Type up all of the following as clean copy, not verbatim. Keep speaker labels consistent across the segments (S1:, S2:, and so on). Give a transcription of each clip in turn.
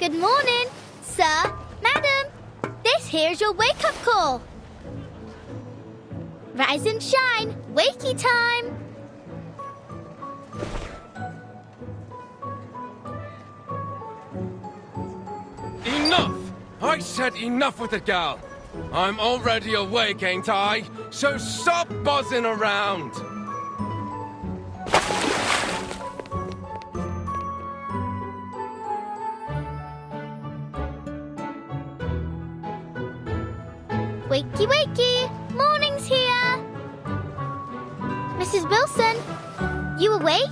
S1: Good morning, sir, madam. This here's your wake-up call. Rise and shine, wakey time.
S2: Enough! I said enough with the gal. I'm already awake, ain't I? So stop buzzing around.
S1: Wakey, wakey, morning's here. Mrs. Wilson, you awake?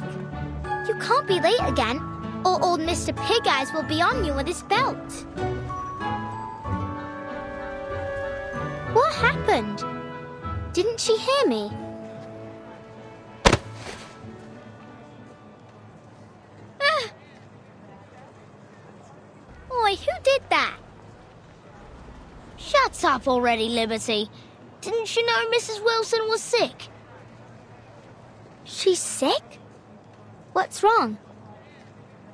S1: You can't be late again, or old Mr. Pig Eyes will be on you with his belt. What happened? Didn't she hear me? Oi, who did that?
S3: Shut up already, Liberty. Didn't you know Mrs. Wilson was sick?
S1: She's sick? What's wrong?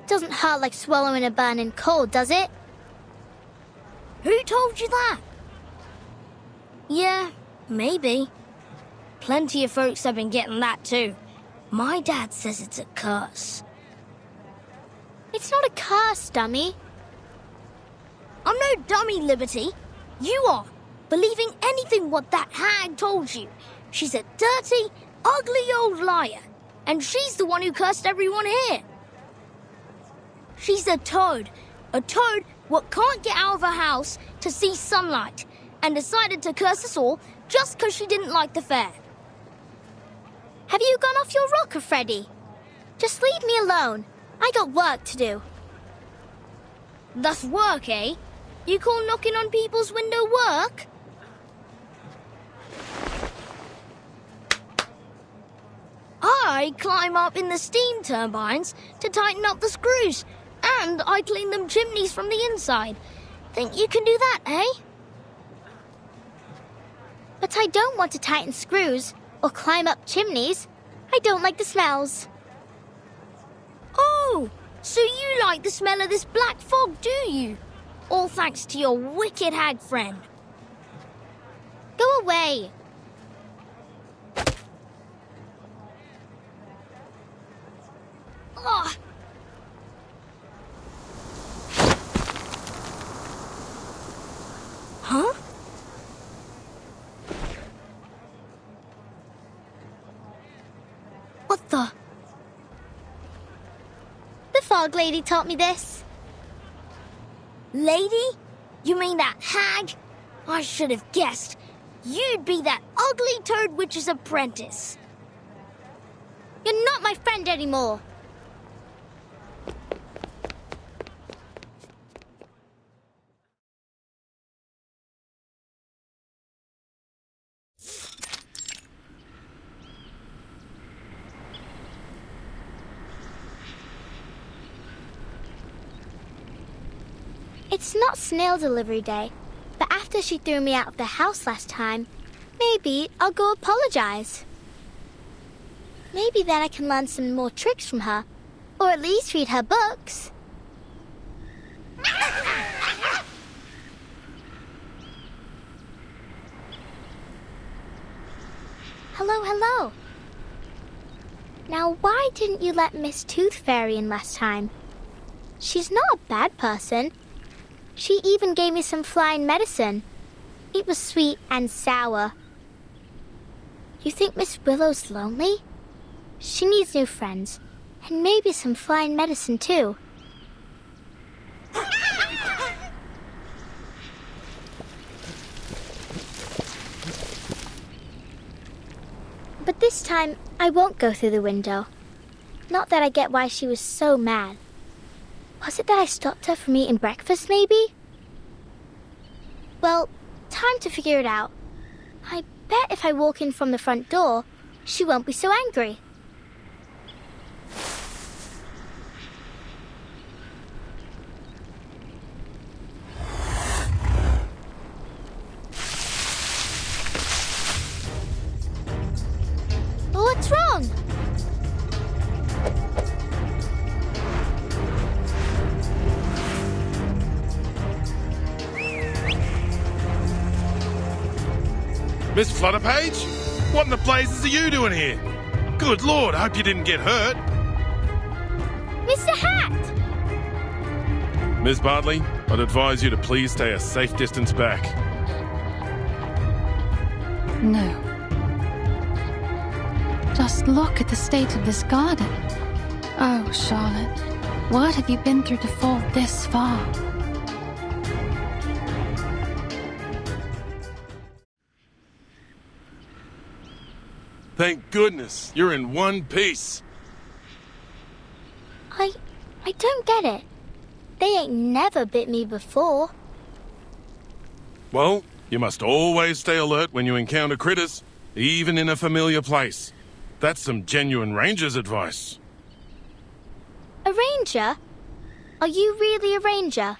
S1: Doesn't hurt like swallowing a burning coal, does it?
S3: Who told you that? Yeah, maybe. Plenty of folks have been getting that too. My dad says it's a curse.
S1: It's not a curse, dummy.
S3: I'm no dummy, Liberty. You are, believing anything what that hag told you. She's a dirty, ugly old liar, and she's the one who cursed everyone here. She's a toad what can't get out of her house to see sunlight, and decided to curse us all just 'cause she didn't like the fair.
S1: Have you gone off your rocker, Freddy? Just leave me alone. I got work to do.
S3: That's work, eh? You call knocking on people's window work? I climb up in the steam turbines to tighten up the screws, and I clean them chimneys from the inside. Think you can do that, eh?
S1: But I don't want to tighten screws or climb up chimneys. I don't like the smells.
S3: Oh, so you like the smell of this black fog, do you? All thanks to your wicked hag friend.
S1: Go away.
S3: Ugh. Huh? What the?
S1: The fog lady taught me this.
S3: Lady? You mean that hag? I should have guessed. You'd be that ugly toad witch's apprentice.
S1: You're not my friend anymore. It's not snail delivery day, but after she threw me out of the house last time, maybe I'll go apologize. Maybe then I can learn some more tricks from her, or at least read her books. Hello, hello. Now, why didn't you let Miss Tooth Fairy in last time? She's not a bad person. She even gave me some flying medicine. It was sweet and sour. You think Miss Willow's lonely? She needs new friends, and maybe some flying medicine too. But this time, I won't go through the window. Not that I get why she was so mad. Was it that I stopped her from eating breakfast, maybe? Well, time to figure it out. I bet if I walk in from the front door, she won't be so angry. What's wrong?
S4: Miss Flutterpage? What in the blazes are you doing here? Good Lord, I hope you didn't get hurt.
S1: Mr. Hat!
S4: Miss Bartley, I'd advise you to please stay a safe distance back.
S5: No. Just look at the state of this garden. Oh, Charlotte, what have you been through to fall this far?
S4: Thank goodness, you're in one piece.
S1: I don't get it. They ain't never bit me before.
S4: Well, you must always stay alert when you encounter critters, even in a familiar place. That's some genuine ranger's advice.
S1: A ranger? Are you really a ranger?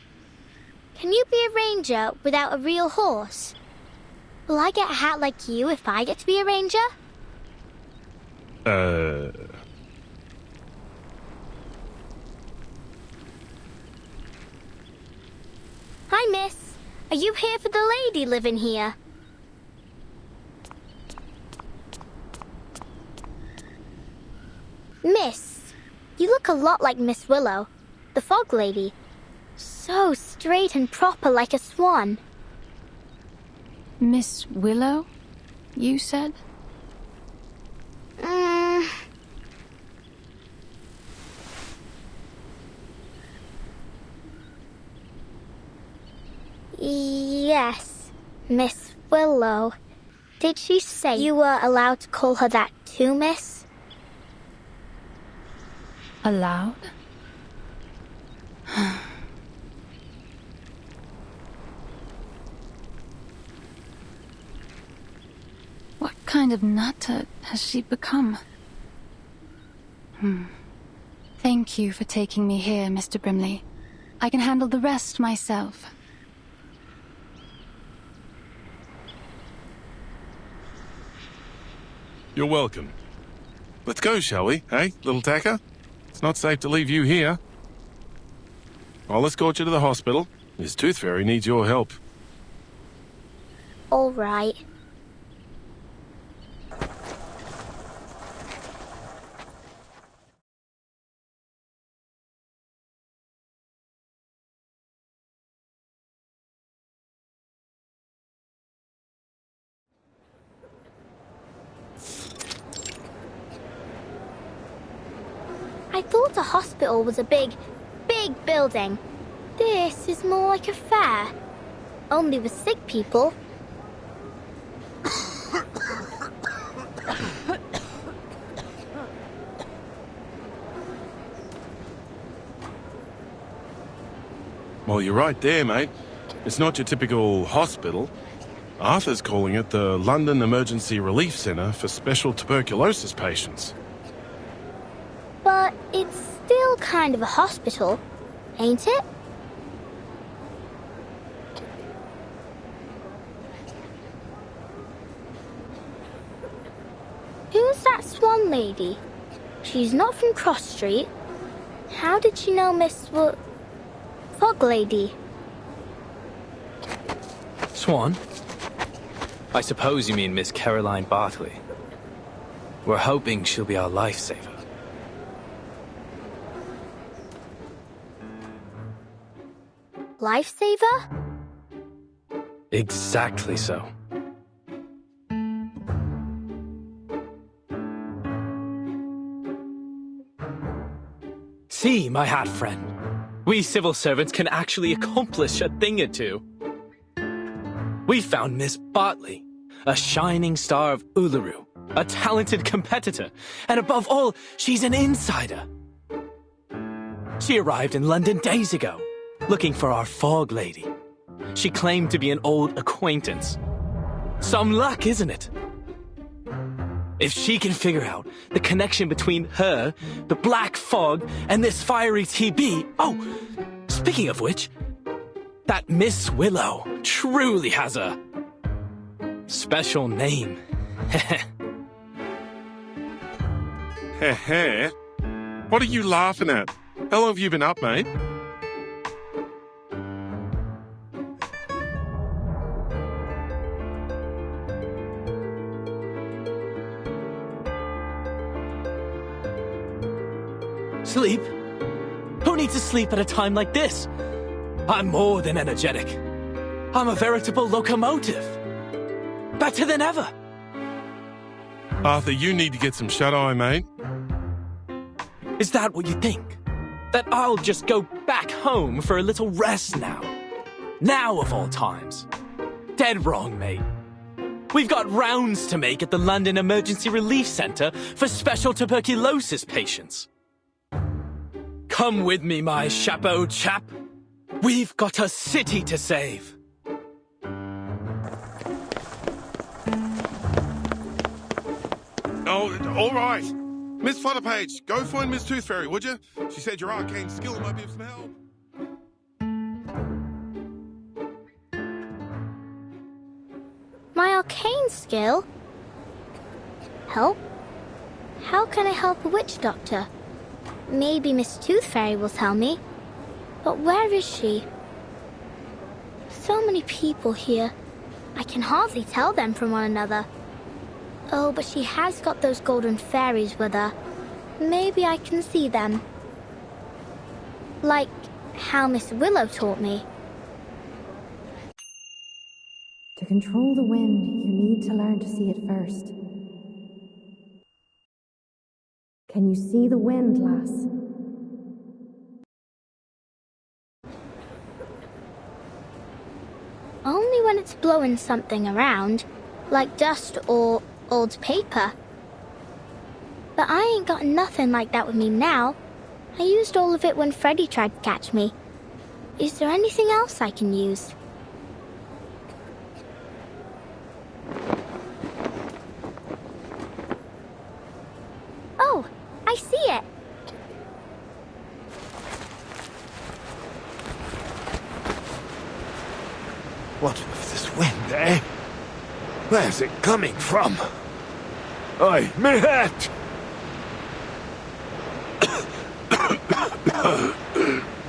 S1: Can you be a ranger without a real horse? Will I get a hat like you if I get to be a ranger? Hi, miss. Are you here for the lady living here? Miss, you look a lot like Miss Willow, the fog lady. So straight and proper like a swan.
S5: Miss Willow, you said?
S1: Yes, Miss Willow. Did she say you were allowed to call her that too, miss?
S5: Allowed? What kind of nutter has she become? Thank you for taking me here, Mr. Brimley. I can handle the rest myself.
S4: You're welcome. Let's go, shall we? Hey, little tacker? It's not safe to leave you here. I'll escort you to the hospital. This tooth fairy needs your help.
S1: All right. I thought a hospital was a big building. This is more like a fair. Only with sick people.
S4: Well, you're right there, mate. It's not your typical hospital. Arthur's calling it the London Emergency Relief Centre for Special Tuberculosis Patients.
S1: But it's still kind of a hospital, ain't it? Who's that swan lady? She's not from Cross Street. How did she know Miss Fog Lady?
S6: Swan? I suppose you mean Miss Caroline Bartley. We're hoping she'll be our lifesaver.
S1: Lifesaver?
S6: Exactly so. See, my hat friend. We civil servants can actually accomplish a thing or two. We found Miss Bartley, a shining star of Uluru, a talented competitor, and above all, she's an insider. She arrived in London days ago, looking for our fog lady. She claimed to be an old acquaintance. Some luck, isn't it? If she can figure out the connection between her, the black fog, and this fiery TB... Oh, speaking of which, that Miss Willow truly has a special name.
S4: Heh. What are you laughing at? How long have you been up, mate?
S6: Sleep? Who needs to sleep at a time like this? I'm more than energetic. I'm a veritable locomotive. Better than ever.
S4: Arthur, you need to get some shut-eye, mate.
S6: Is that what you think? That I'll just go back home for a little rest now? Now of all times? Dead wrong, mate. We've got rounds to make at the London Emergency Relief Centre for special tuberculosis patients. Come with me, my chapeau chap. We've got a city to save.
S4: Oh, all right. Miss Flutterpage, go find Miss Tooth Fairy, would you? She said your arcane skill might be of some help.
S1: My arcane skill? Help? How can I help a witch doctor? Maybe Miss Tooth Fairy will tell me. But where is she? So many people here. I can hardly tell them from one another. Oh, but she has got those golden fairies with her. Maybe I can see them. Like how Miss Willow taught me.
S7: To control the wind, you need to learn to see it first. Can you see the wind, lass?
S1: Only when it's blowing something around, like dust or old paper. But I ain't got nothing like that with me now. I used all of it when Freddy tried to catch me. Is there anything else I can use? Oh, I see it.
S8: What with this wind, eh? Where's it coming from? Oi, me hat!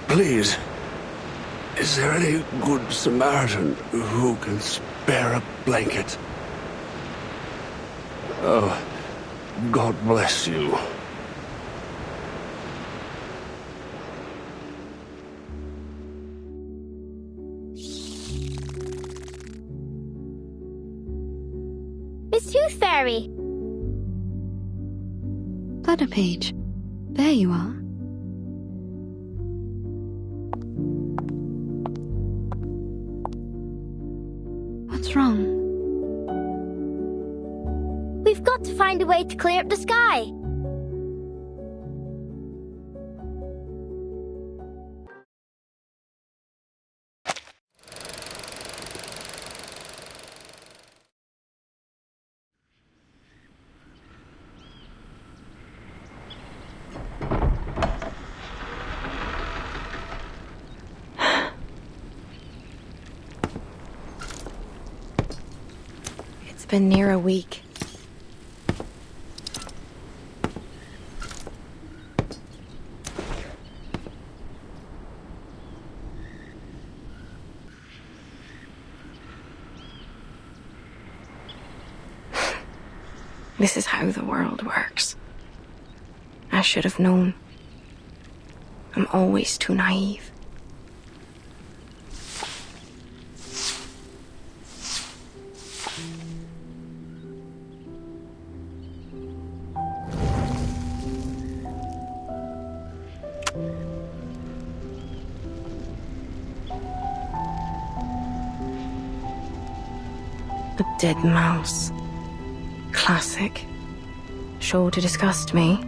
S8: Please, is there any good Samaritan who can spare a blanket? Oh, God bless you.
S1: Miss Tooth Fairy!
S5: Flutterpage, there you are. What's wrong?
S1: We've got to find a way to clear up the sky.
S7: It's been near a week. This is how the world works. I should have known. I'm always too naive. A dead mouse. Classic. Sure to disgust me.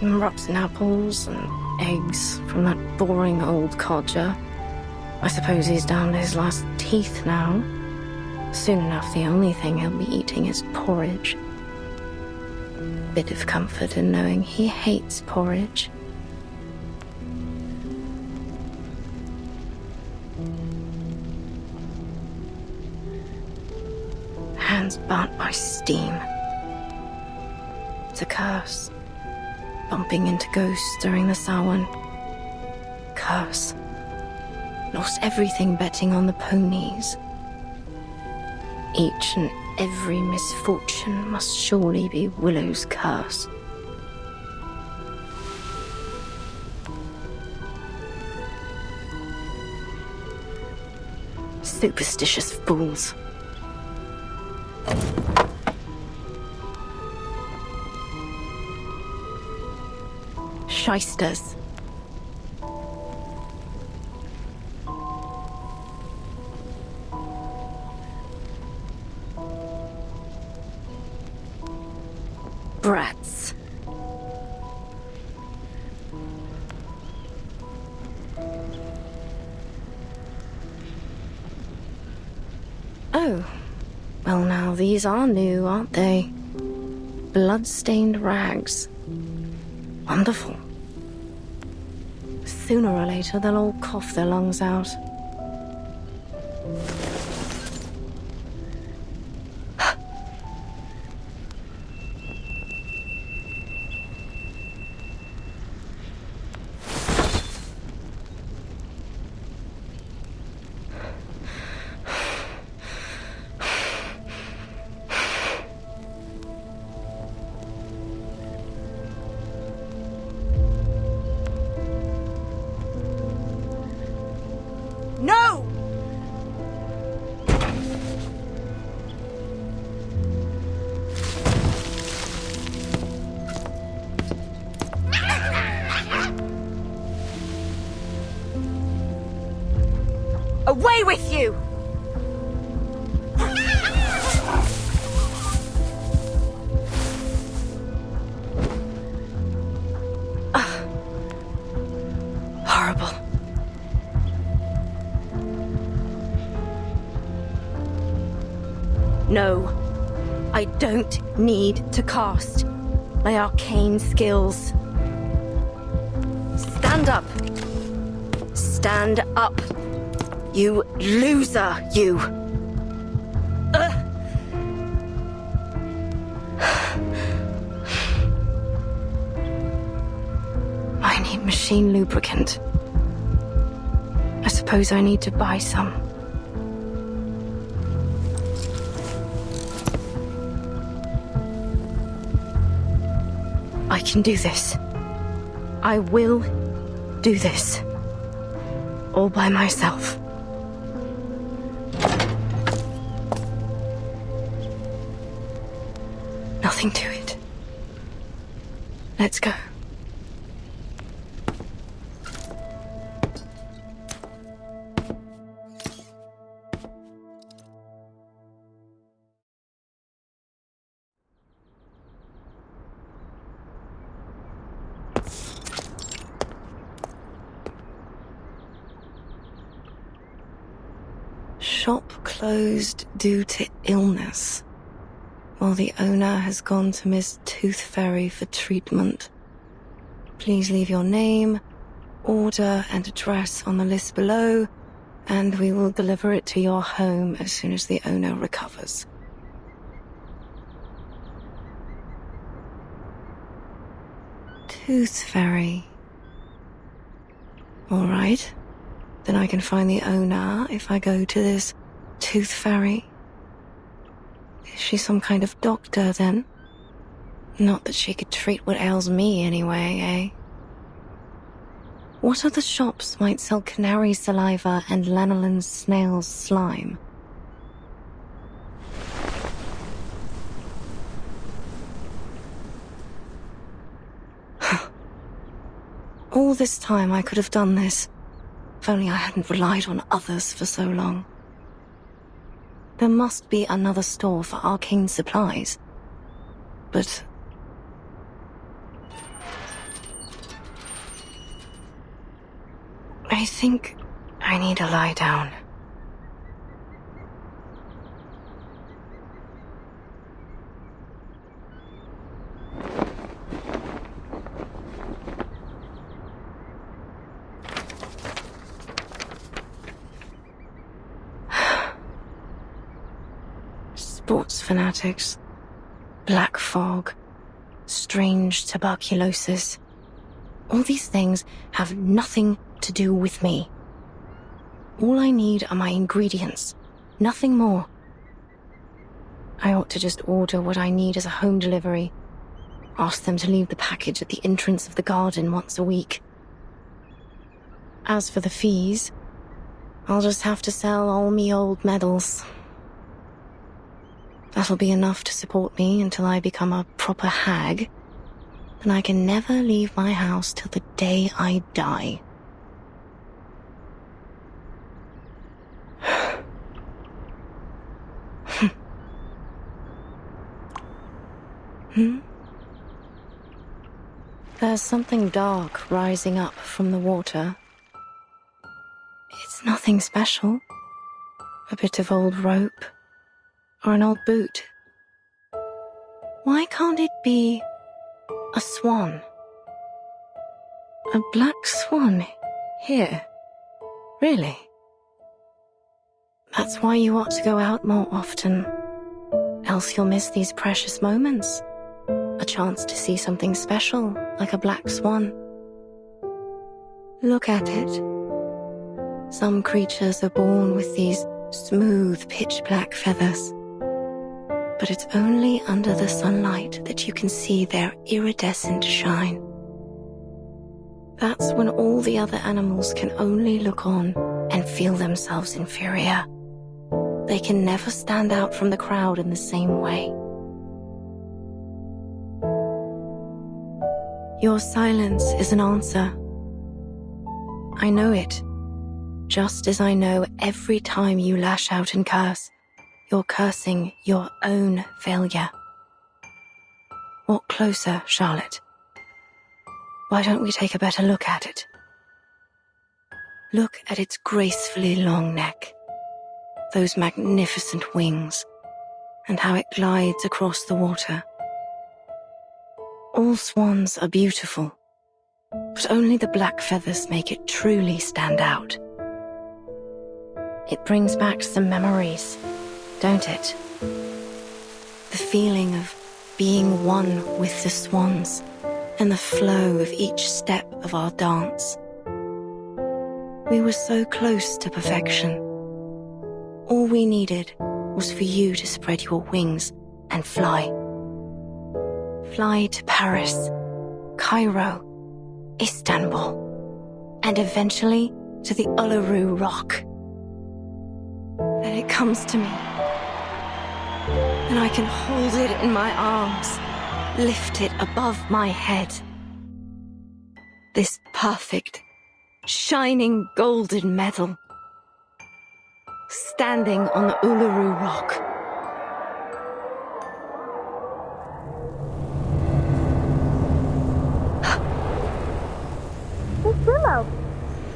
S7: Rotten apples and eggs from that boring old codger. I suppose he's down to his last teeth now. Soon enough, the only thing he'll be eating is porridge. Bit of comfort in knowing he hates porridge. Hands burnt by steam. It's a curse. Bumping into ghosts during the Samhain. Curse. Lost everything betting on the ponies. Each and every misfortune must surely be Willow's curse. Superstitious fools. Shysters. Brats. Oh, well now these are new, aren't they? Blood-stained rags. Wonderful. Sooner or later they'll all cough their lungs out.
S3: No! Away with you!
S7: Horrible. No, I don't need to cast my arcane skills. Stand up. Stand up. You loser, you. I need machine lubricant. I suppose I need to buy some. I can do this. I will do this. All by myself. Nothing to it. Let's go. Shop closed due to illness, while the owner has gone to Miss Tooth Fairy for treatment. Please leave your name, order and address on the list below, and we will deliver it to your home as soon as the owner recovers. Tooth Fairy. All right. Then I can find the owner if I go to this Tooth Fairy. Is she some kind of doctor, then? Not that she could treat what ails me anyway, eh? What other shops might sell canary saliva and lanolin snail's slime? All this time I could have done this. If only I hadn't relied on others for so long. There must be another store for arcane supplies. But... I think I need to lie down. Sports fanatics, black fog, strange tuberculosis. All these things have nothing to do with me. All I need are my ingredients, nothing more. I ought to just order what I need as a home delivery. Ask them to leave the package at the entrance of the garden once a week. As for the fees, I'll just have to sell all me old medals. That'll be enough to support me until I become a proper hag. And I can never leave my house till the day I die. There's something dark rising up from the water. It's nothing special. A bit of old rope, or an old boot. Why can't it be a swan? A black swan here? Really? That's why you ought to go out more often. Else you'll miss these precious moments. A chance to see something special, like a black swan. Look at it. Some creatures are born with these smooth, pitch-black feathers. But it's only under the sunlight that you can see their iridescent shine. That's when all the other animals can only look on and feel themselves inferior. They can never stand out from the crowd in the same way. Your silence is an answer. I know it, just as I know every time you lash out and curse, you're cursing your own failure. Walk closer, Charlotte. Why don't we take a better look at it? Look at its gracefully long neck, those magnificent wings, and how it glides across the water. All swans are beautiful, but only the black feathers make it truly stand out. It brings back some memories, don't it? The feeling of being one with the swans and the flow of each step of our dance. We were so close to perfection. All we needed was for you to spread your wings and fly. Fly to Paris, Cairo, Istanbul, and eventually to the Uluru Rock. Then it comes to me, and I can hold it in my arms, lift it above my head. This perfect, shining golden medal, standing on the Uluru Rock.
S1: Miss Willow,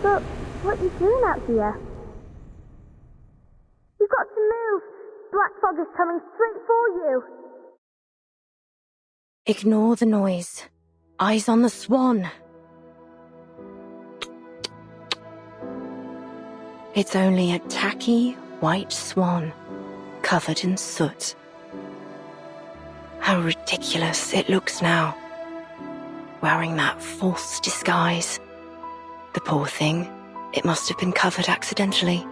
S1: but what are you doing out here? You've got to move. Black fog is coming straight for you.
S7: Ignore the noise. Eyes on the swan. It's only a tacky white swan covered in soot. How ridiculous it looks now, wearing that false disguise. The poor thing, it must have been covered accidentally.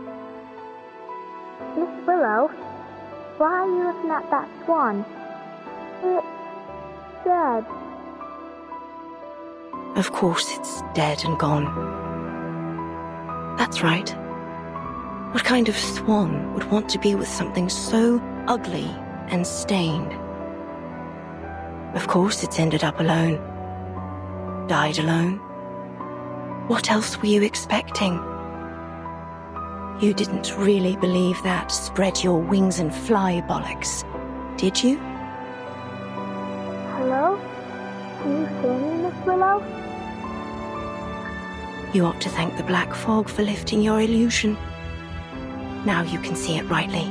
S1: Miss Willow, why are you looking at that swan? It's dead.
S7: Of course it's dead and gone. That's right. What kind of swan would want to be with something so ugly and stained? Of course it's ended up alone. Died alone. What else were you expecting? You didn't really believe that spread your wings and fly bollocks, did you?
S1: Hello? Can you hear me, Miss Willow?
S7: You ought to thank the black fog for lifting your illusion. Now you can see it rightly.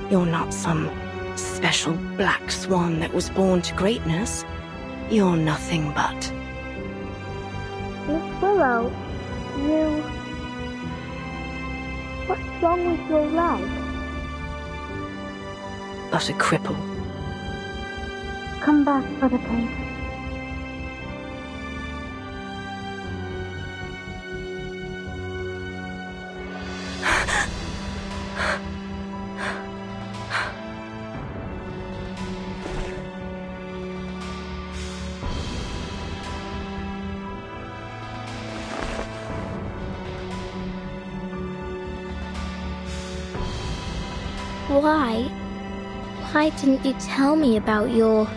S7: You're not some special black swan that was born to greatness. You're nothing but...
S1: Miss Willow, you... What's wrong with your leg?
S7: but a cripple.
S1: Come back for the paint. Why didn't you tell me about your...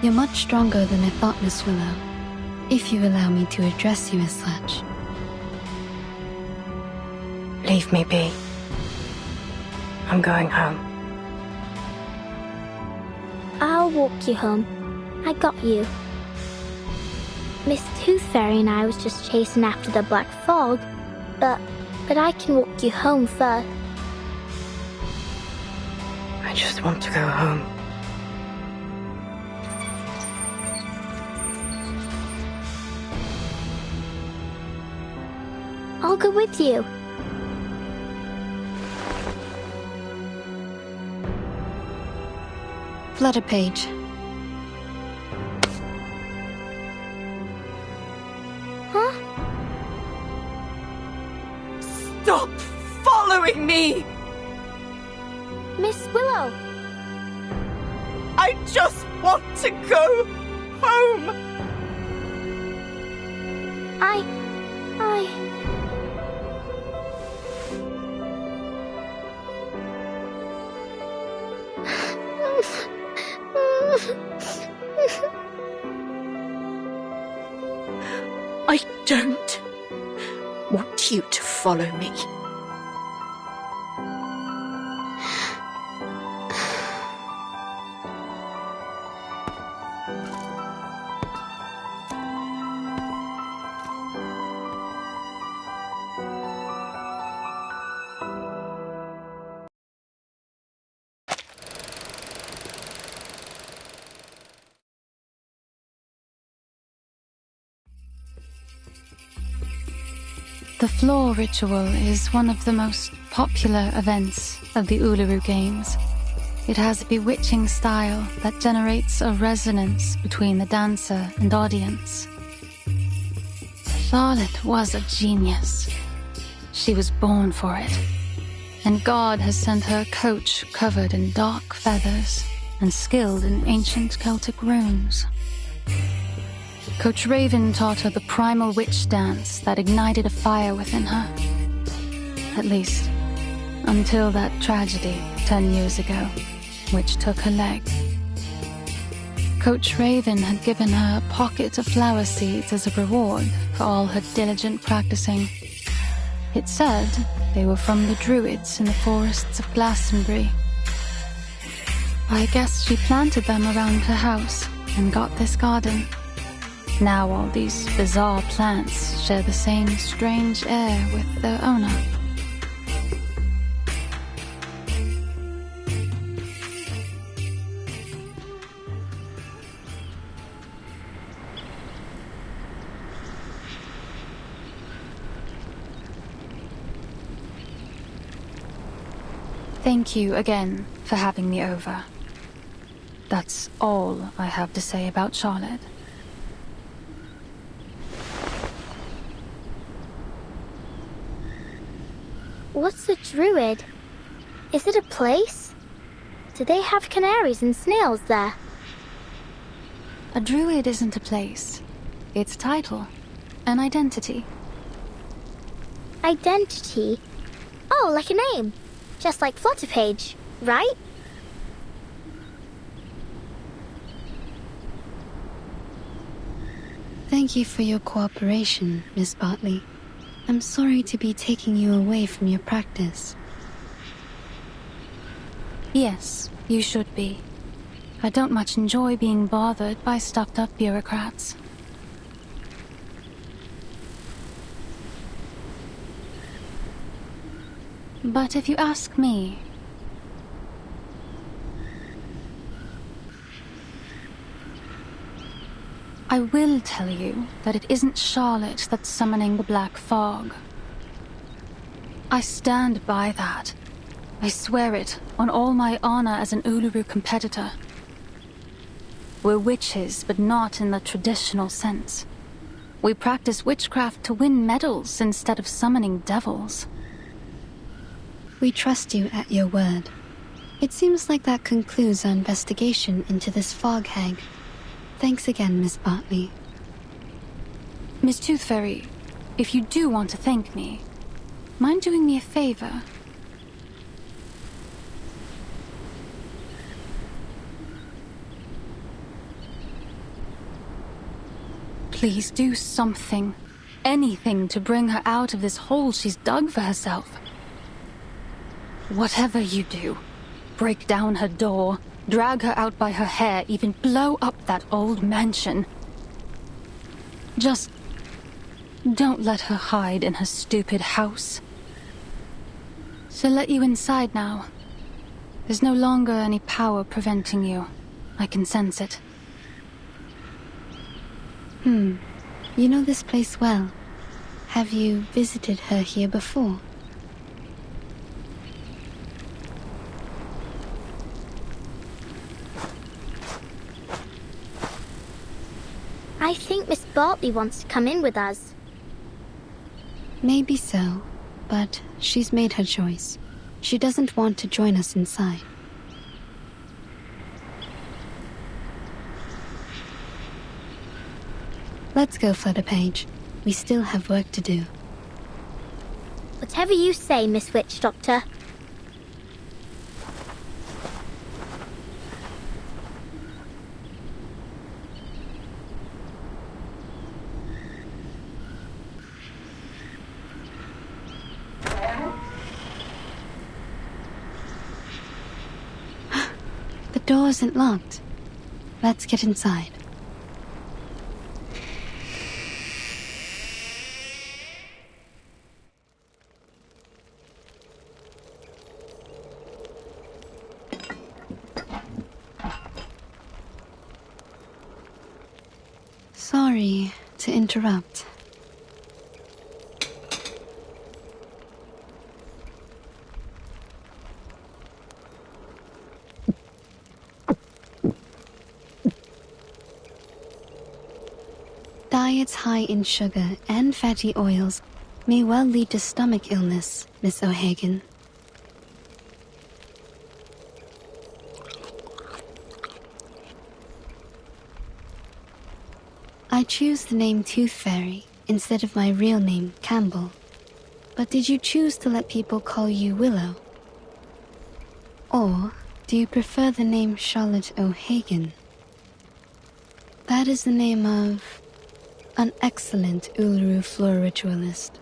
S5: You're much stronger than I thought, Miss Willow. If you allow me to address you as such.
S7: Leave me be. I'm going home.
S1: I'll walk you home. I got you. Miss Tooth Fairy and I was just chasing after the black fog, but I can walk you home first.
S7: I just want to go home.
S1: I'll go with you.
S5: Flutter page.
S1: Huh?
S9: Stop following me!
S1: Miss Willow!
S9: I just want to go home! I don't want you to follow me.
S5: The floor ritual is one of the most popular events of the Uluru Games. It has a bewitching style that generates a resonance between the dancer and audience. Charlotte was a genius. She was born for it, and God has sent her a coach covered in dark feathers and skilled in ancient Celtic runes. Coach Raven taught her the primal witch dance that ignited a fire within her. At least, until that tragedy 10 years ago, which took her leg. Coach Raven had given her a pocket of flower seeds as a reward for all her diligent practicing. It said they were from the druids in the forests of Glastonbury. I guess she planted them around her house and got this garden. Now all these bizarre plants share the same strange air with their owner. Thank you again for having me over. That's all I have to say about Charlotte.
S1: What's the Druid? Is it a place? Do they have canaries and snails there?
S5: A druid isn't a place. It's a title. An identity.
S1: Identity? Oh, like a name. Just like Flutterpage, right?
S5: Thank you for your cooperation, Miss Bartley. I'm sorry to be taking you away from your practice. Yes, you should be. I don't much enjoy being bothered by stuffed-up bureaucrats. But if you ask me, I will tell you that it isn't Charlotte that's summoning the Black Fog. I stand by that. I swear it on all my honor as an Uluru competitor. We're witches, but not in the traditional sense. We practice witchcraft to win medals instead of summoning devils.
S10: We trust you at your word. It seems like that concludes our investigation into this fog hag. Thanks again, Miss Bartley.
S5: Miss Tooth Fairy, if you do want to thank me, mind doing me a favor? Please do something. Anything to bring her out of this hole she's dug for herself. Whatever you do, break down her door, drag her out by her hair, even blow up that old mansion. Just don't let her hide in her stupid house. She'll let you inside now. There's no longer any power preventing you. I can sense it.
S10: You know this place well. Have you visited her here before?
S1: I think Miss Bartley wants to come in with us.
S10: Maybe so, but she's made her choice. She doesn't want to join us inside. Let's go, Flutterpage. We still have work to do.
S1: Whatever you say, Miss Witch Doctor.
S10: The door isn't locked. Let's get inside. Sorry to interrupt. Diets high in sugar and fatty oils may well lead to stomach illness, Miss O'Hagan. I choose the name Tooth Fairy instead of my real name, Campbell. But did you choose to let people call you Willow? Or do you prefer the name Charlotte O'Hagan? That is the name of an excellent Uluru floor ritualist.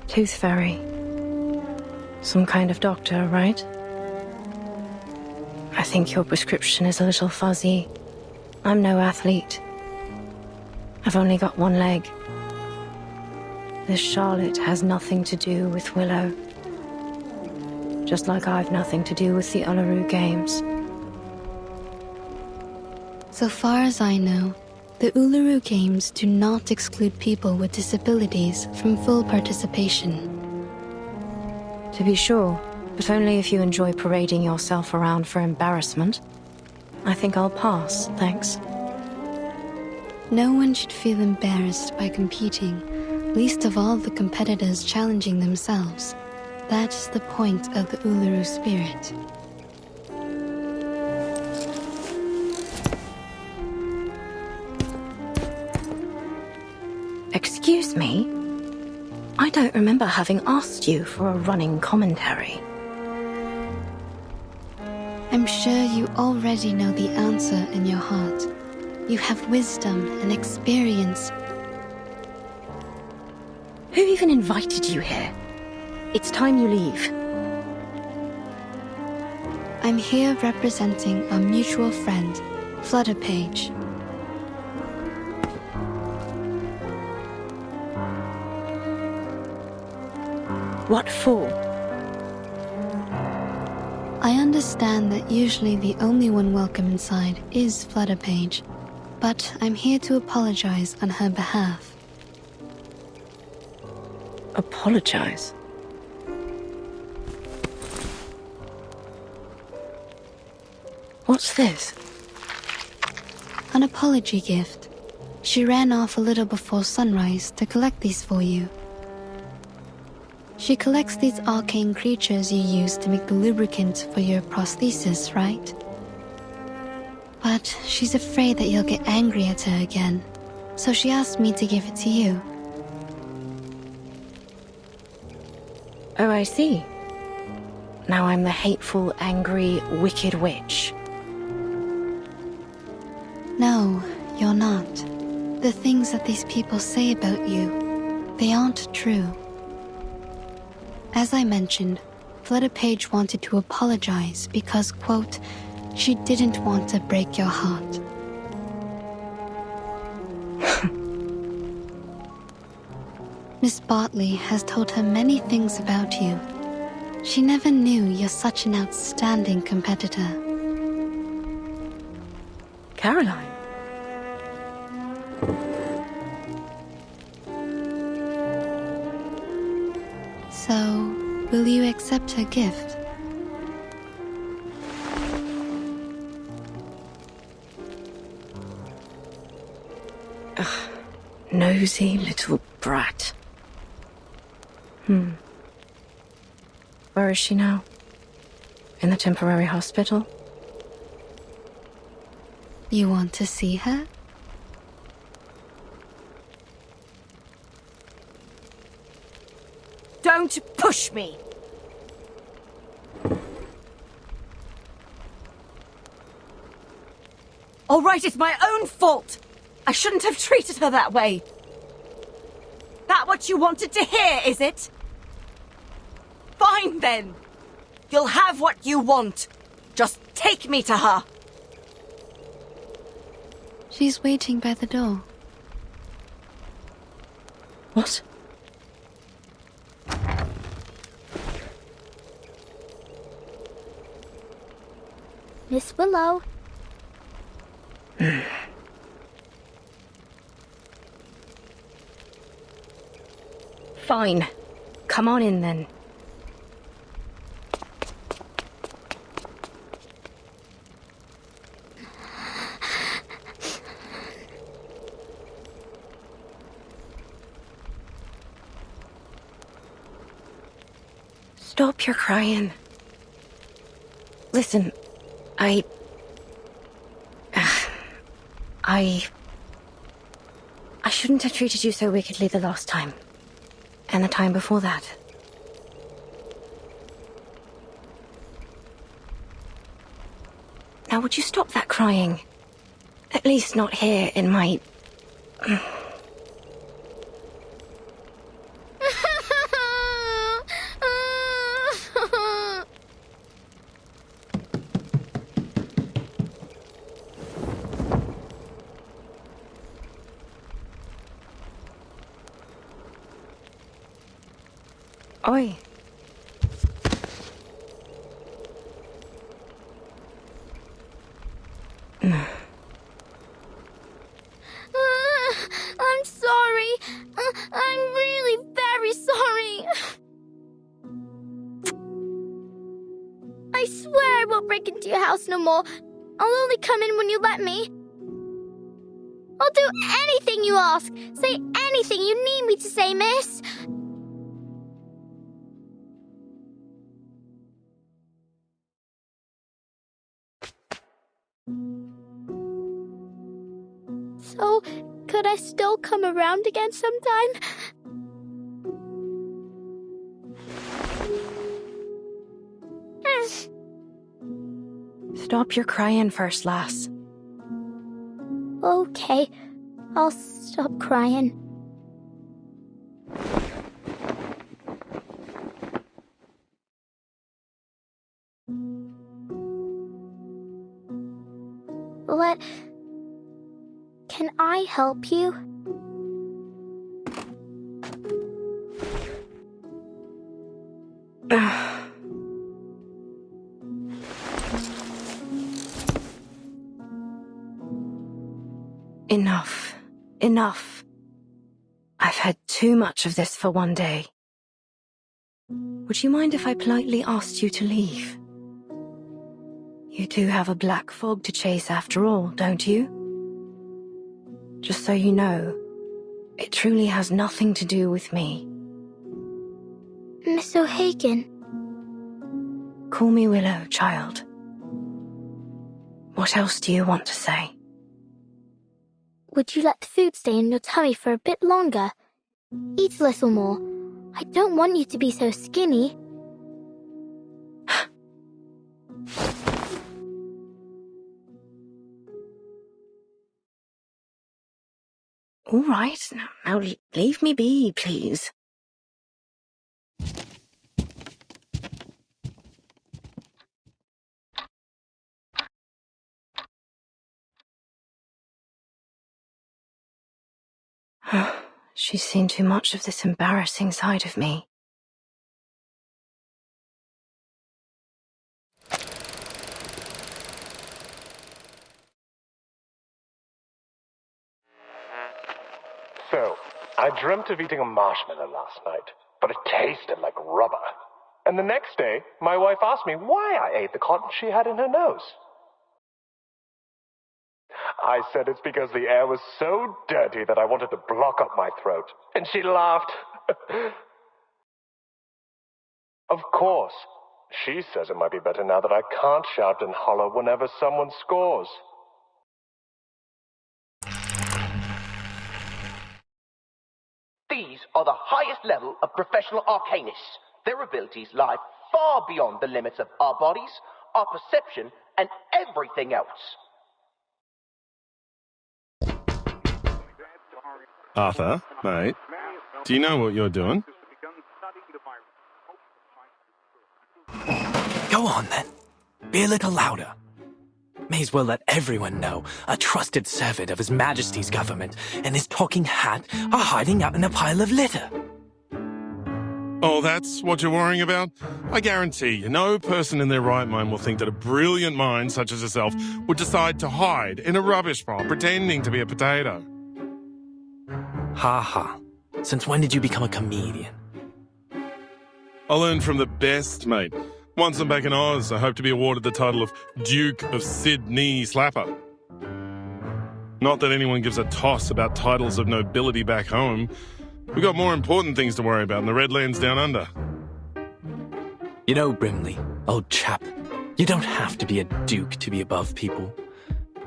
S7: Tooth Fairy. Some kind of doctor, right? I think your prescription is a little fuzzy. I'm no athlete. I've only got one leg. This Charlotte has nothing to do with Willow. Just like I've nothing to do with the Uluru Games.
S10: So far as I know, the Uluru Games do not exclude people with disabilities from full participation.
S7: To be sure, but only if you enjoy parading yourself around for embarrassment. I think I'll pass, thanks.
S10: No one should feel embarrassed by competing, least of all the competitors challenging themselves. That is the point of the Uluru spirit.
S7: Excuse me? I don't remember having asked you for a running commentary.
S10: I'm sure you already know the answer in your heart. You have wisdom and experience.
S7: Who even invited you here? It's time you leave.
S10: I'm here representing our mutual friend, Flutterpage.
S7: What for?
S10: I understand that usually the only one welcome inside is Flutterpage, but I'm here to apologize on her behalf.
S7: Apologize? What's this?
S10: An apology gift. She ran off a little before sunrise to collect these for you. She collects these arcane creatures you use to make the lubricant for your prosthesis, right? But she's afraid that you'll get angry at her again, so she asked me to give it to you.
S7: Oh, I see. Now I'm the hateful, angry, wicked witch.
S10: No, you're not. The things that these people say about you, they aren't true. As I mentioned, Fleda Page wanted to apologize because, quote, she didn't want to break your heart. Miss Bartley has told her many things about you. She never knew you're such an outstanding competitor.
S7: Caroline?
S10: So, will you accept her gift?
S7: Ugh, nosy little brat. Where is she now? In the temporary hospital?
S10: You want to see her?
S9: Don't push me! All right, it's my own fault. I shouldn't have treated her that way. That what you wanted to hear, is it? Fine then. You'll have what you want. Just take me to her.
S10: She's waiting by the door.
S7: What?
S1: Miss Willow.
S7: Fine. Come on in then. Stop your crying. Listen, I shouldn't have treated you so wickedly the last time. And the time before that. Now would you stop that crying? At least not here in my... Oi.
S1: I'm sorry. I'm really very sorry. I swear I won't break into your house no more. I'll only come in when you let me. I'll do anything you ask. Say anything you need me to say, miss. So, could I still come around again sometime?
S7: Stop your crying first, lass.
S1: Okay, I'll stop crying. Can I help you?
S7: Enough. Enough. I've had too much of this for one day. Would you mind if I politely asked you to leave? You do have a black fog to chase after all, don't you? Just so you know, it truly has nothing to do with me.
S1: Miss O'Hagan.
S7: Call me Willow, child. What else do you want to say?
S1: Would you let the food stay in your tummy for a bit longer? Eat a little more. I don't want you to be so skinny.
S7: All right, now leave me be, please. She's seen too much of this embarrassing side of me.
S11: So, I dreamt of eating a marshmallow last night, but it tasted like rubber. And the next day, my wife asked me why I ate the cotton she had in her nose. I said it's because the air was so dirty that I wanted to block up my throat. And she laughed. Of course, she says it might be better now that I can't shout and holler whenever someone scores.
S12: These are the highest level of professional arcanists. Their abilities lie far beyond the limits of our bodies, our perception, and everything else.
S4: Arthur, mate, do you know what you're doing?
S6: Go on, then. Be a little louder. May as well let everyone know a trusted servant of His Majesty's government and his talking hat are hiding out in a pile of litter.
S4: Oh, that's what you're worrying about? I guarantee you, no person in their right mind will think that a brilliant mind such as yourself would decide to hide in a rubbish pile pretending to be a potato.
S6: Ha ha. Since when did you become a comedian?
S4: I learned from the best, mate. Once I'm back in Oz, I hope to be awarded the title of Duke of Sydney Slapper. Not that anyone gives a toss about titles of nobility back home. We've got more important things to worry about in the Redlands down under.
S6: You know, Brimley, old chap, you don't have to be a duke to be above people.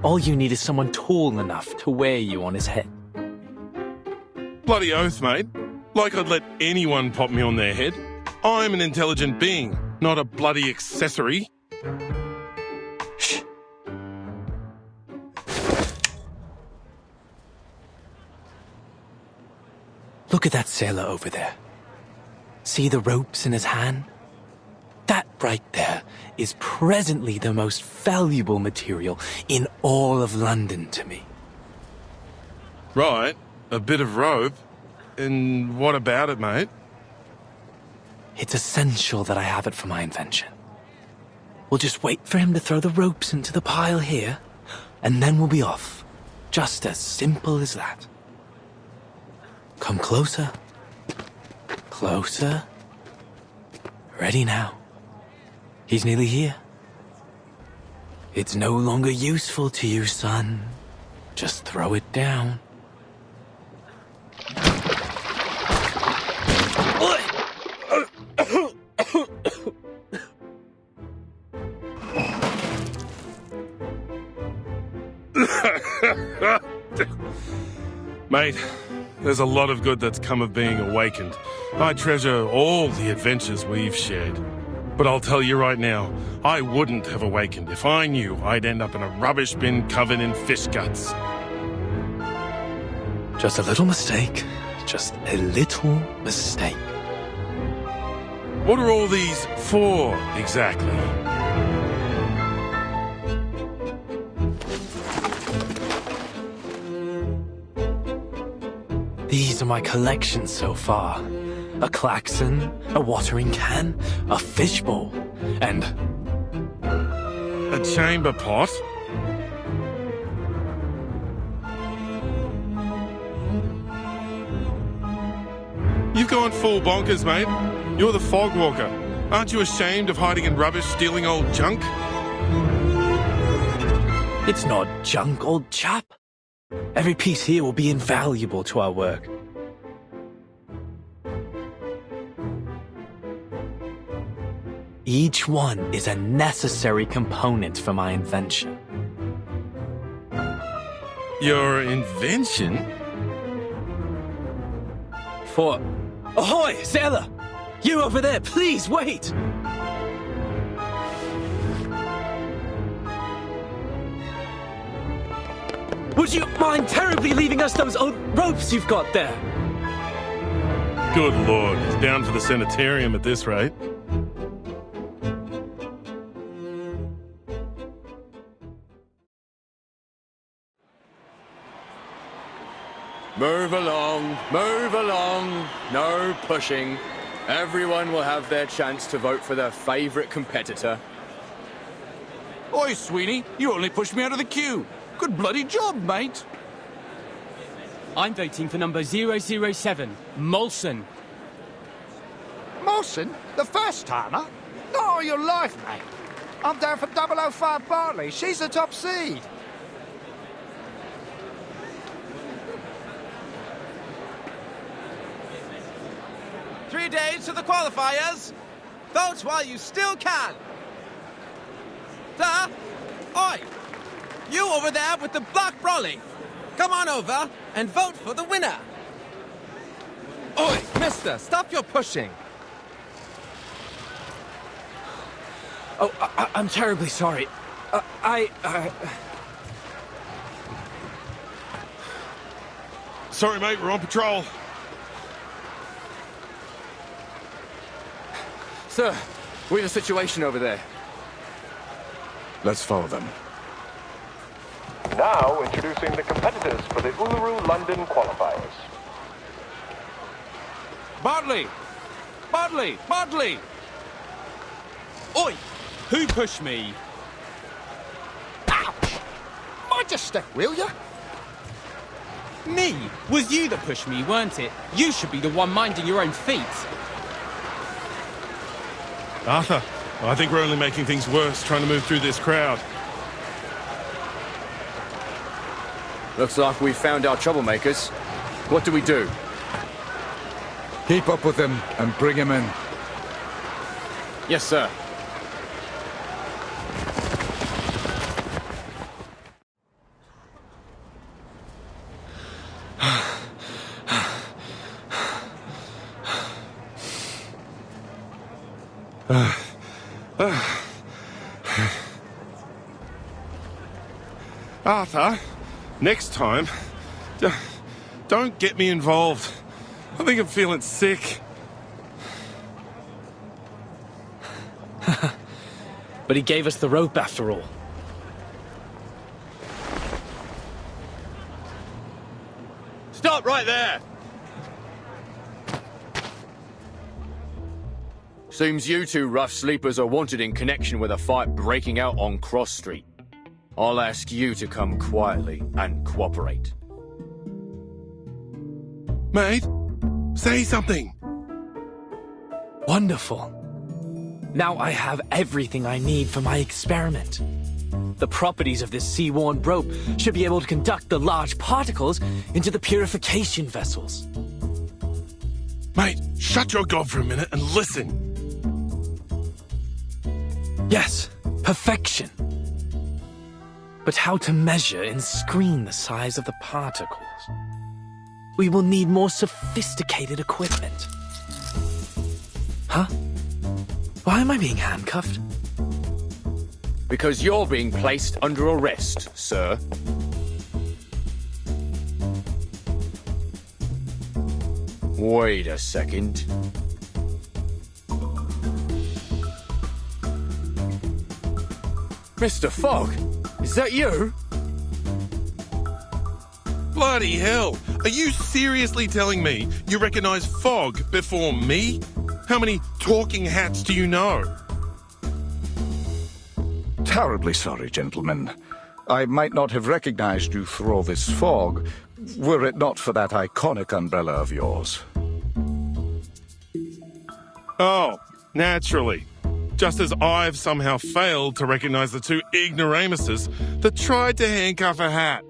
S6: All you need is someone tall enough to wear you on his head.
S4: Bloody oath, mate. Like I'd let anyone pop me on their head. I'm an intelligent being, not a bloody accessory.
S6: Shh. Look at that sailor over there. See the ropes in his hand? That right there is presently the most valuable material in all of London to me.
S4: Right, a bit of rope. And what about it, mate?
S6: It's essential that I have it for my invention. We'll just wait for him to throw the ropes into the pile here, and then we'll be off. Just as simple as that. Come closer. Closer. Ready now. He's nearly here. It's no longer useful to you, son. Just throw it down.
S4: Mate, there's a lot of good that's come of being awakened. I treasure all the adventures we've shared. But I'll tell you right now, I wouldn't have awakened if I knew I'd end up in a rubbish bin covered in fish guts.
S6: Just a little mistake. Just a little mistake.
S4: What are all these for, exactly?
S6: These are my collections so far. A klaxon, a watering can, a fishbowl, and...
S4: a chamber pot? You've gone full bonkers, mate. You're the fog walker. Aren't you ashamed of hiding in rubbish, stealing old junk?
S6: It's not junk, old chap. Every piece here will be invaluable to our work. Each one is a necessary component for my invention.
S4: Your invention?
S6: For Ahoy, sailor! You over there, please wait! Would you mind terribly leaving us those old ropes you've got there?
S4: Good lord, down for the sanitarium at this rate.
S2: Move along, no pushing. Everyone will have their chance to vote for their favourite competitor.
S13: Oi, Sweeney, you only pushed me out of the queue. Good bloody job, mate.
S14: I'm voting for number 007, Molson.
S15: Molson? The first-timer? Not all your life, mate. I'm down for 005 Bartley. She's the top seed.
S16: Three days to the qualifiers. Vote while you still can. Sir? Oi! You over there with the black brolly. Come on over and vote for the winner.
S2: Oi, mister, stop your pushing.
S6: Oh, I'm terribly sorry.
S4: Sorry, mate, we're on patrol.
S2: Sir, we have a situation over there.
S15: Let's follow them.
S11: Now introducing the competitors for the Uluru London qualifiers.
S13: Bartley! Bartley! Bartley!
S14: Oi! Who pushed me?
S15: Ouch! Mind your step, will you?
S14: Me? Was you that pushed me, weren't it? You should be the one minding your own feet.
S4: Arthur, I think we're only making things worse trying to move through this crowd.
S2: Looks like we found our troublemakers. What do we do?
S15: Keep up with him and bring him in.
S2: Yes, sir.
S4: Arthur, next time, don't get me involved. I think I'm feeling sick.
S6: But he gave us the rope after all.
S2: Stop right there! Seems you two rough sleepers are wanted in connection with a fight breaking out on Cross Street. I'll ask you to come quietly and cooperate.
S4: Mate, say something.
S6: Wonderful. Now I have everything I need for my experiment. The properties of this sea-worn rope should be able to conduct the large particles into the purification vessels.
S4: Mate, shut your gob for a minute and listen.
S6: Yes, perfection. But how to measure and screen the size of the particles? We will need more sophisticated equipment. Huh? Why am I being handcuffed?
S2: Because you're being placed under arrest, sir. Wait a second. Mr. Fogg, is that you?
S4: Bloody hell! Are you seriously telling me you recognize Fogg before me? How many talking hats do you know?
S15: Terribly sorry, gentlemen. I might not have recognized you through all this fog, were it not for that iconic umbrella of yours.
S4: Oh, naturally. Just as I've somehow failed to recognize the two ignoramuses that tried to handcuff a hat.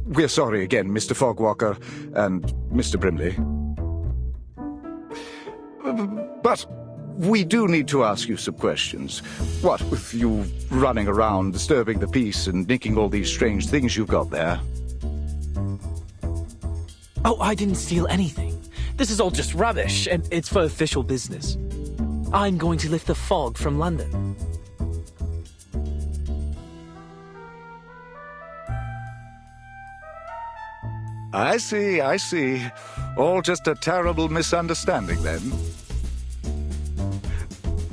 S15: We're sorry again, Mr. Fogwalker and Mr. Brimley. But we do need to ask you some questions. What with you running around, disturbing the peace, and nicking all these strange things you've got there?
S6: Oh, I didn't steal anything. This is all just rubbish, and it's for official business. I'm going to lift the fog from London.
S15: I see, I see. All just a terrible misunderstanding, then.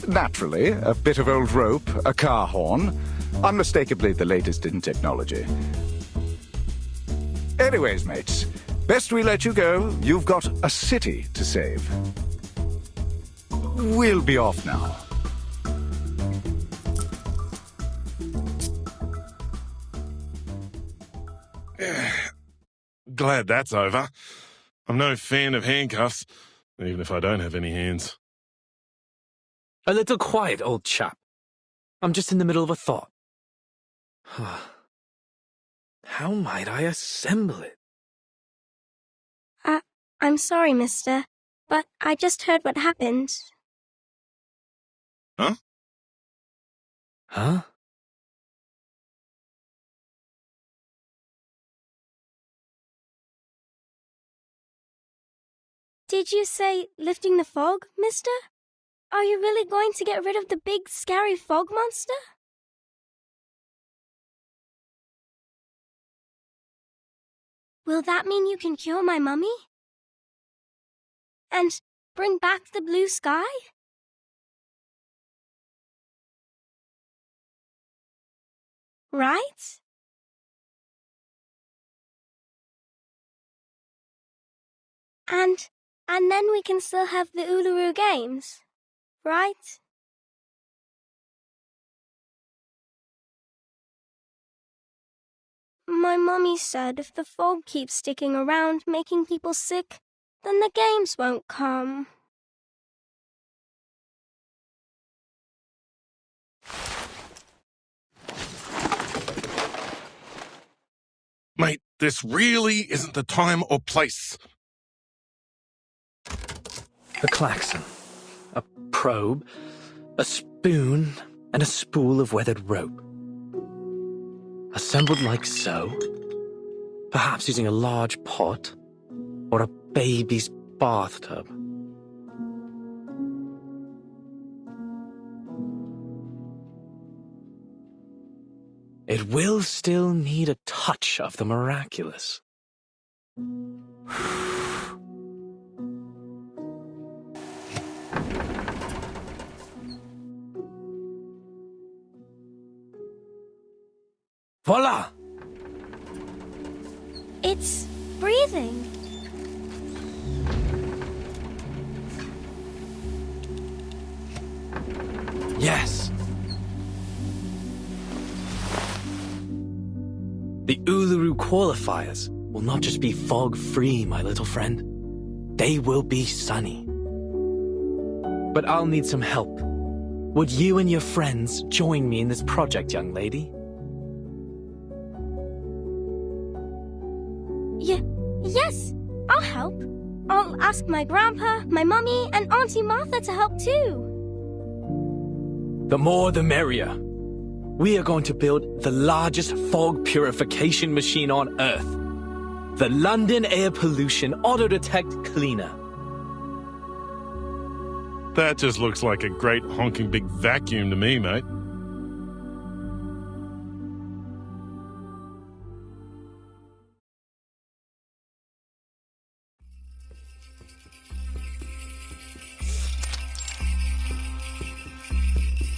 S15: Naturally, a bit of old rope, a car horn. Unmistakably the latest in technology. Anyways, mates, best we let you go. You've got a city to save. We'll be off now.
S4: Glad that's over. I'm no fan of handcuffs, even if I don't have any hands.
S6: A little quiet, old chap. I'm just in the middle of a thought. How might I assemble it?
S17: I'm sorry, mister, but I just heard what happened.
S4: Huh?
S6: Huh?
S17: Did you say lifting the fog, mister? Are you really going to get rid of the big, scary fog monster? Will that mean you can cure my mummy? And bring back the blue sky? Right? And then we can still have the Uluru Games, right? My mummy said if the fog keeps sticking around making people sick, then the games won't come.
S4: Mate, this really isn't the time or place.
S6: A klaxon, a probe, a spoon, and a spool of weathered rope. Assembled like so, perhaps using a large pot or a baby's bathtub. It will still need a touch of the miraculous. Voila!
S17: It's breathing.
S6: Yes. The Uluru qualifiers will not just be fog-free, my little friend. They will be sunny. But I'll need some help. Would you and your friends join me in this project, young lady?
S17: Yes, I'll help. I'll ask my grandpa, my mummy, and Auntie Martha to help too.
S6: The more the merrier. We are going to build the largest fog purification machine on Earth. The London Air Pollution Auto-Detect Cleaner.
S4: That just looks like a great honking big vacuum to me, mate.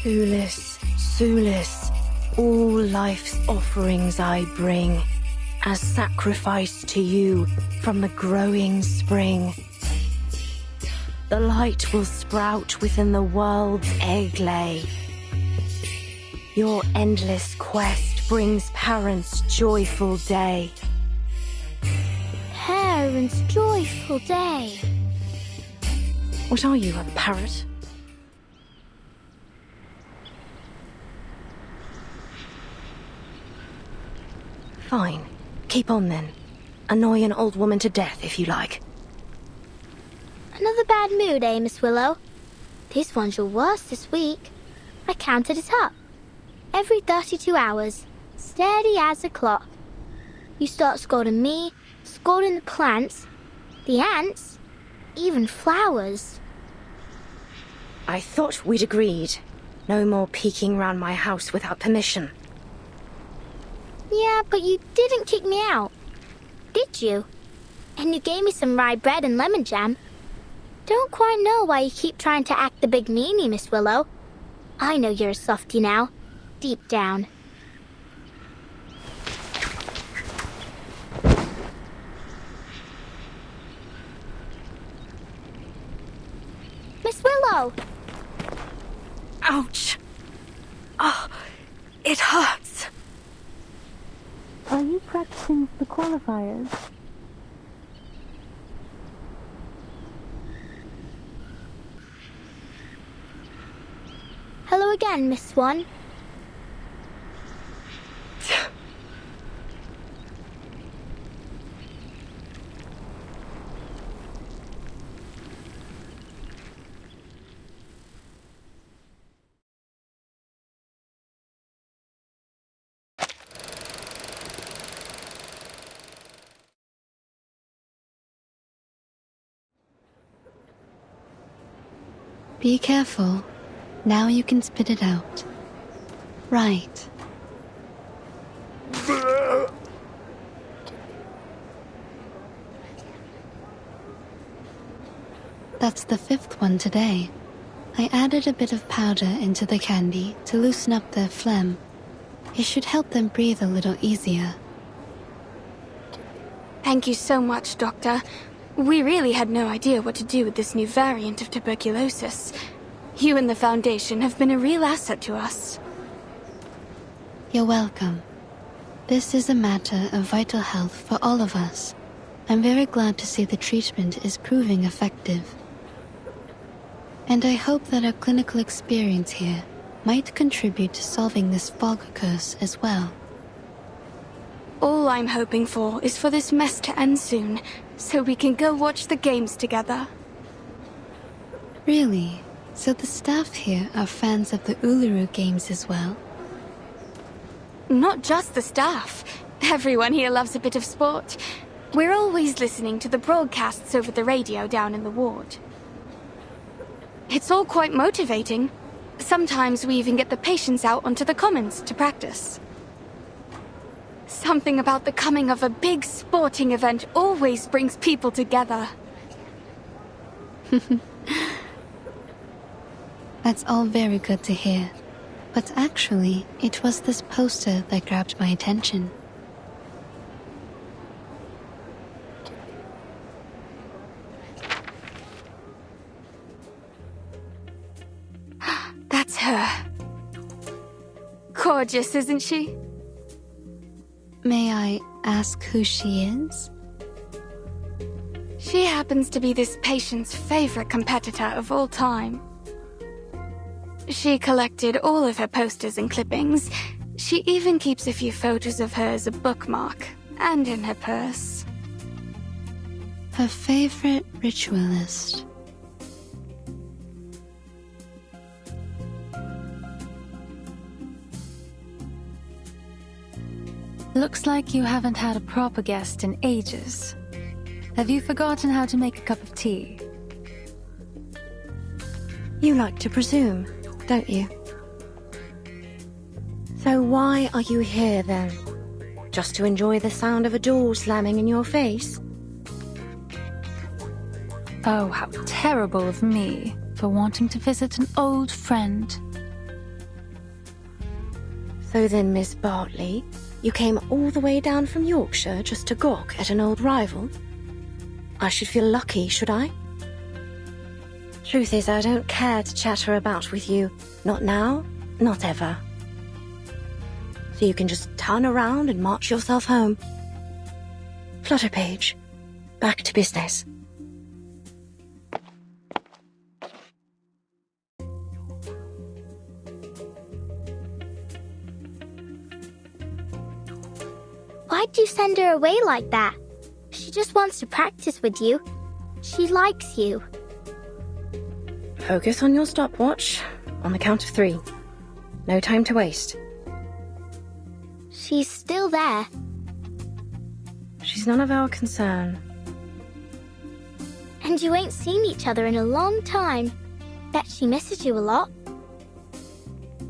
S7: Sulis, Sulis, all life's offerings I bring, as sacrifice to you from the growing spring. The light will sprout within the world's egg lay. Your endless quest brings parents' joyful day.
S1: Parents' joyful day.
S7: What are you, a parrot? Fine. Keep on then. Annoy an old woman to death if you like.
S1: Another bad mood, eh, Miss Willow? This one's your worst this week. I counted it up. Every 32 hours, steady as a clock. You start scolding me, scolding the plants, the ants, even flowers.
S7: I thought we'd agreed. No more peeking round my house without permission.
S1: Yeah, but you didn't kick me out, did you? And you gave me some rye bread and lemon jam. Don't quite know why you keep trying to act the big meanie, Miss Willow. I know you're a softie now, deep down. Miss Willow!
S9: Ouch! Oh, it hurts.
S5: Are you practicing the qualifiers?
S1: Hello again, Miss Swan.
S10: Be careful. Now you can spit it out. Right. That's the 5th one today. I added a bit of powder into the candy to loosen up their phlegm. It should help them breathe a little easier.
S17: Thank you so much, Doctor. We really had no idea what to do with this new variant of tuberculosis. You and the Foundation have been a real asset to us.
S10: You're welcome. This is a matter of vital health for all of us. I'm very glad to see the treatment is proving effective. And I hope that our clinical experience here might contribute to solving this fog curse as well.
S17: All I'm hoping for is for this mess to end soon, so we can go watch the games together.
S10: Really? So the staff here are fans of the Uluru games as well?
S17: Not just the staff. Everyone here loves a bit of sport. We're always listening to the broadcasts over the radio down in the ward. It's all quite motivating. Sometimes we even get the patients out onto the commons to practice. Something about the coming of a big sporting event always brings people together.
S10: That's all very good to hear. But actually, it was this poster that grabbed my attention.
S17: That's her. Gorgeous, isn't she?
S10: May I ask who she is?
S17: She happens to be this patient's favorite competitor of all time. She collected all of her posters and clippings. She even keeps a few photos of her as a bookmark, and in her purse.
S10: Her favorite ritualist.
S5: Looks like you haven't had a proper guest in ages. Have you forgotten how to make a cup of tea?
S7: You like to presume, don't you? So why are you here then? Just to enjoy the sound of a door slamming in your face?
S5: Oh, how terrible of me for wanting to visit an old friend.
S7: So then, Miss Bartley, you came all the way down from Yorkshire just to gawk at an old rival? I should feel lucky, should I? Truth is, I don't care to chatter about with you. Not now, not ever. So you can just turn around and march yourself home. Flutterpage, back to business.
S1: Why'd you send her away like that? She just wants to practice with you. She likes you.
S7: Focus on your stopwatch. On the count of 3. No time to waste.
S1: She's still there.
S7: She's none of our concern.
S1: And you ain't seen each other in a long time. Bet she misses you a lot.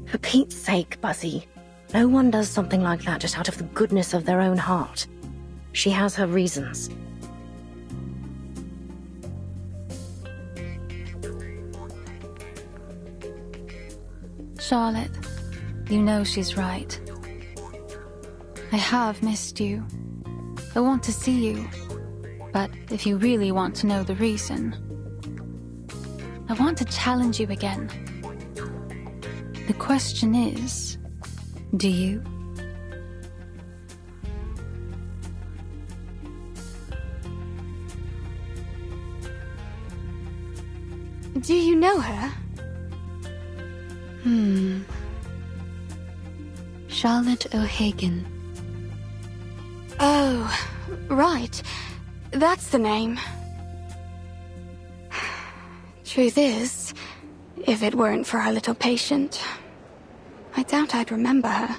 S7: For Pete's sake, Buzzy. No one does something like that just out of the goodness of their own heart. She has her reasons.
S5: Charlotte, you know she's right. I have missed you. I want to see you. But if you really want to know the reason, I want to challenge you again. The question is, do you?
S17: Do you know her?
S10: Charlotte O'Hagan.
S17: Oh, right. That's the name. Truth is, if it weren't for our little patient, I doubt I'd remember her.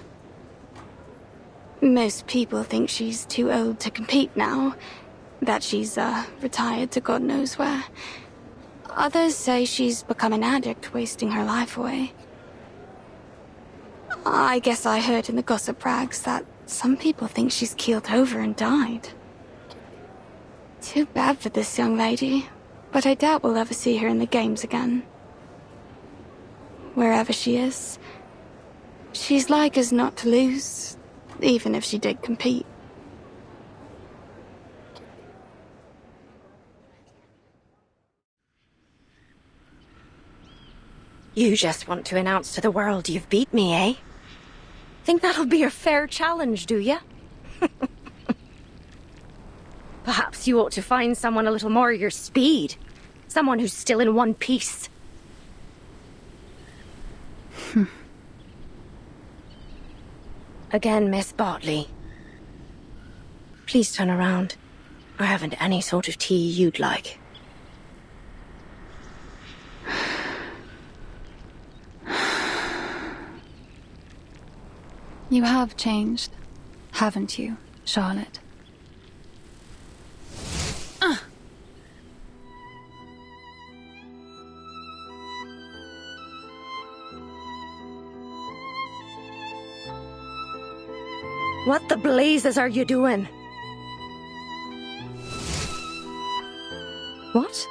S17: Most people think she's too old to compete now, that she's retired to God knows where. Others say she's become an addict, wasting her life away. I guess I heard in the gossip rags that some people think she's keeled over and died. Too bad for this young lady, but I doubt we'll ever see her in the games again. Wherever she is, she's like as not to lose, even if she did compete.
S7: You just want to announce to the world you've beat me, eh? Think that'll be a fair challenge, do you? Perhaps you ought to find someone a little more your speed. Someone who's still in one piece. Again, Miss Bartley. Please turn around. I haven't any sort of tea you'd like.
S5: You have changed, haven't you, Charlotte?
S7: What the blazes are you doing? What?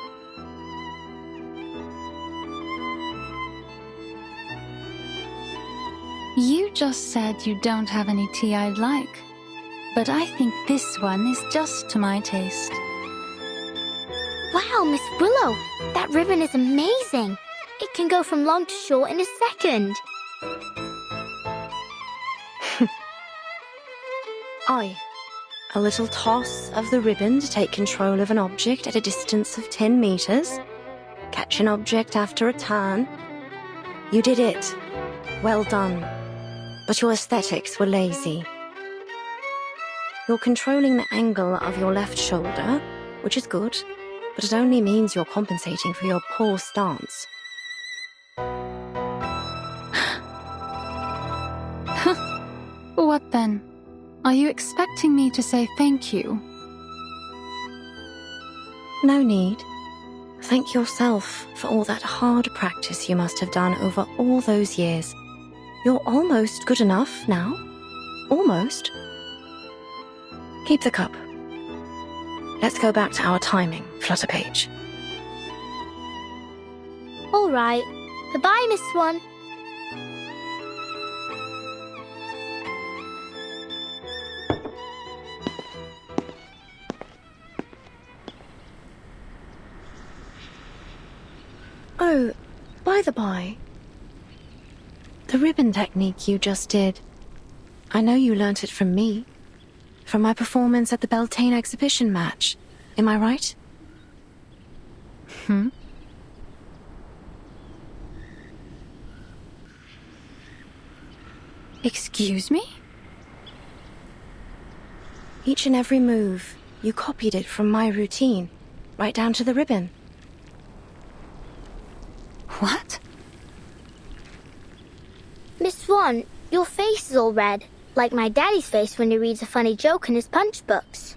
S5: You just said you don't have any tea I'd like, but I think this one is just to my taste.
S1: Wow, Miss Willow, that ribbon is amazing. It can go from long to short in a second.
S7: Aye. A little toss of the ribbon to take control of an object at a distance of 10 meters. Catch an object after a turn. You did it. Well done. But your aesthetics were lazy. You're controlling the angle of your left shoulder, which is good, but it only means you're compensating for your poor stance.
S5: What then? Are you expecting me to say thank you?
S7: No need. Thank yourself for all that hard practice you must have done over all those years. You're almost good enough now. Almost. Keep the cup. Let's go back to our timing, Flutterpage.
S1: All right. Goodbye, Miss Swan.
S7: Oh, by the by, the ribbon technique you just did, I know you learnt it from me, from my performance at the Beltane exhibition match. Am I right?
S5: Excuse me?
S7: Each and every move, you copied it from my routine, right down to the ribbon.
S5: What?
S1: Miss Swan, your face is all red, like my daddy's face when he reads a funny joke in his punch books.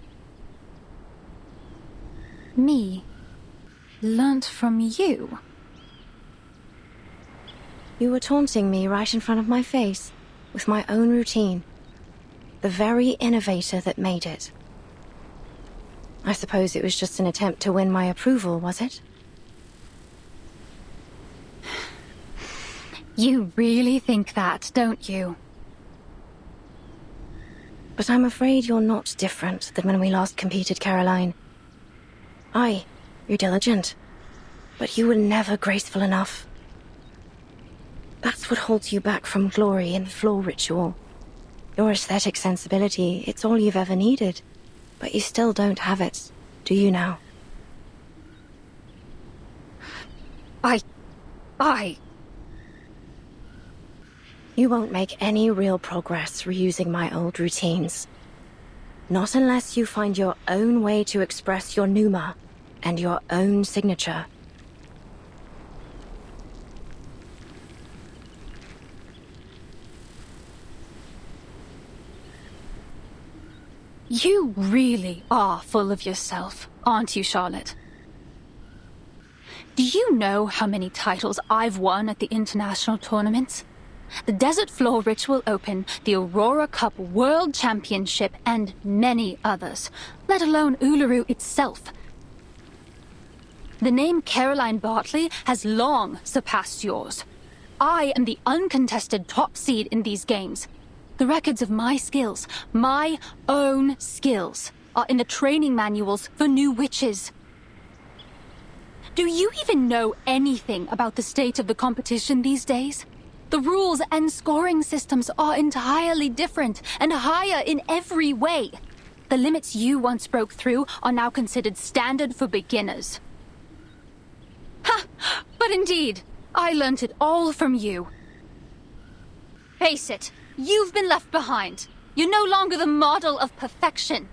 S5: Me? Learnt from you?
S7: You were taunting me right in front of my face, with my own routine. The very innovator that made it. I suppose it was just an attempt to win my approval, was it?
S5: You really think that, don't you?
S7: But I'm afraid you're not different than when we last competed, Caroline. Aye, you're diligent, but you were never graceful enough. That's what holds you back from glory in the floor ritual. Your aesthetic sensibility, it's all you've ever needed. But you still don't have it, do you now? You won't make any real progress reusing my old routines. Not unless you find your own way to express your pneuma and your own signature.
S5: You really are full of yourself, aren't you, Charlotte? Do you know how many titles I've won at the international tournaments? The Desert Floor Ritual Open, the Aurora Cup World Championship, and many others, let alone Uluru itself. The name Caroline Bartley has long surpassed yours. I am the uncontested top seed in these games. The records of my skills, my own skills, are in the training manuals for new witches. Do you even know anything about the state of the competition these days? The rules and scoring systems are entirely different and higher in every way. The limits you once broke through are now considered standard for beginners. Ha! But indeed, I learnt it all from you. Face it, you've been left behind. You're no longer the model of perfection.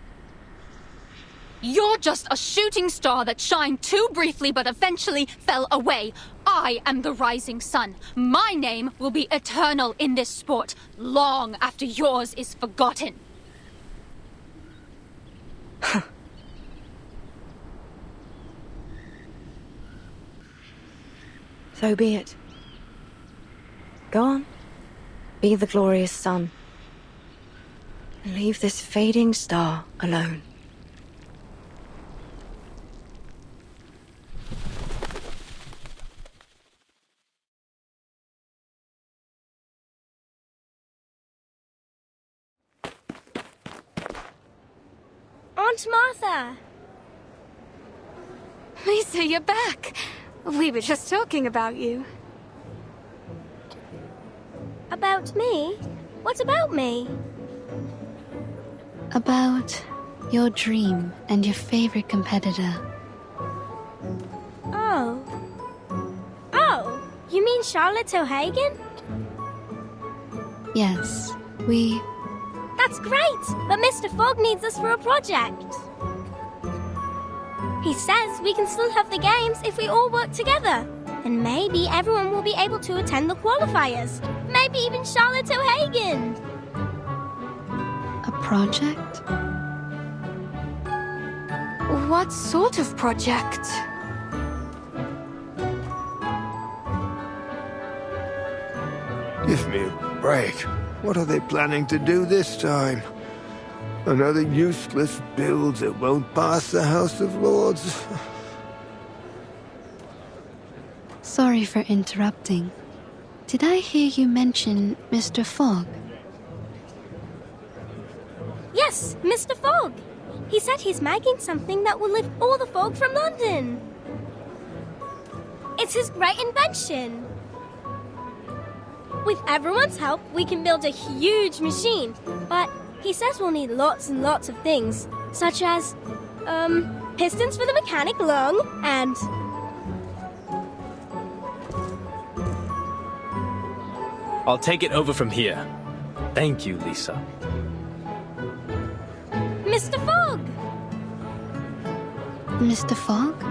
S5: You're just a shooting star that shined too briefly but eventually fell away. I am the rising sun. My name will be eternal in this sport, long after yours is forgotten.
S7: So be it. Go on. Be the glorious sun. And leave this fading star alone.
S3: Aunt Martha!
S17: Lisa, you're back. We were just talking about you.
S3: About me? What about me?
S10: About your dream and your favorite competitor.
S3: Oh. Oh, you mean Charlotte O'Hagan?
S10: Yes, we...
S3: That's great! But Mr. Fogg needs us for a project. He says we can still have the games if we all work together. And maybe everyone will be able to attend the qualifiers. Maybe even Charlotte O'Hagan.
S10: A project?
S17: What sort of project?
S8: Give me a break. What are they planning to do this time? Another useless build that won't pass the House of Lords?
S10: Sorry for interrupting. Did I hear you mention Mr. Fogg?
S3: Yes, Mr. Fogg. He said he's making something that will lift all the fog from London. It's his great invention. With everyone's help, we can build a huge machine. But he says we'll need lots and lots of things, such as, pistons for the mechanic lung, and...
S6: I'll take it over from here. Thank you, Lisa.
S3: Mr. Fogg!
S10: Mr. Fogg?